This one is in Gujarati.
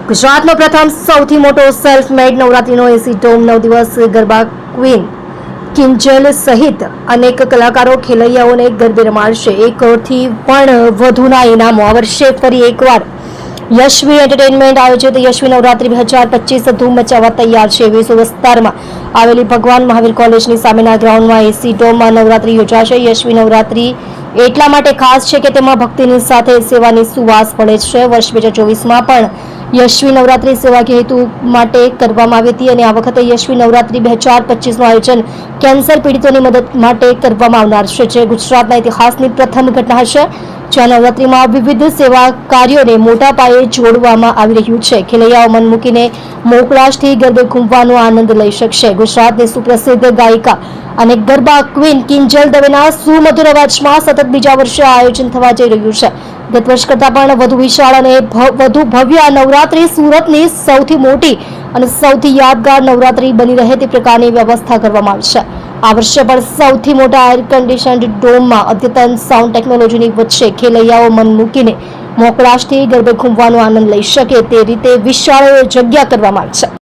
ગુજરાતનો પ્રથમ સૌથી મોટો સેલ્ફ મેડ નવરાત્રીનો એસી ડોમ 9 દિવસ ગરબા ક્વીન કિંજલ સહિત અનેક કલાકારો ખેલૈયાઓને ગરબે રમાડશે. 1 કરોડથી પણ વધુના ઇનામો. આ વર્ષે ફરી એકવાર યશવી એન્ટરટેનમેન્ટ આયોજિત યશવી નવરાત્રી 2025 ધૂમ મચાવવા તૈયાર છે. વિશ્વ વિસ્તારમાં આવેલી ભગવાન મહાવીર કોલેજની સામેના ગ્રાઉન્ડમાં એસી ડોમમાં નવરાત્રી યોજાશે. યશવી નવરાત્રી એટલા માટે ખાસ છે કે તેમાં ભક્તિની સાથે સેવાની સુવાસ પડે છે. વર્ષ 2024માં પણ યશવી નવરાત્રી સેવાકીય હેતુ માટે કરવામાં આવી હતી અને આ વખતે યશવી નવરાત્રી 2025નું આયોજન કેન્સર પીડિતોની મદદ માટે કરવામાં આવનાર છે, જે ગુજરાતના ઇતિહાસની પ્રથમ ઘટના હશે, જ્યાં નવરાત્રીમાં વિવિધ સેવા કાર્યોને મોટા પાયે જોડવામાં આવી રહ્યું છે. ખેલૈયાઓ મન મૂકીને મોકળાશથી ગરબે ઘૂમવાનો આનંદ લઈ શકશે. ગુજરાતની સુપ્રસિદ્ધ ગાયિકા અને ગરબા ક્વીન કિંજલ દવેના સુમધુર અવાજમાં સતત બીજા વર્ષે આયોજન થવા જઈ રહ્યું છે. ગત વર્ષ કરતાં પણ વધુ વિશાળ અને વધુ ભવ્ય નવરાત્રી સુરતની સૌથી મોટી અને સૌથી યાદગાર નવરાત્રી બની રહે તે પ્રકારની વ્યવસ્થા કરવામાં આવી છે. આ વર્ષે પણ સૌથી મોટા એર કન્ડિશન્ડ ડોમમાં અદ્યતન સાઉન્ડ ટેકનોલોજીની વચ્ચે ખેલૈયાઓ મન મૂકીને મોકળાશથી ગરબે ઘૂમવાનો આનંદ લઈ શકે તે રીતે વિશાળ જગ્યા કરવામાં આવી છે.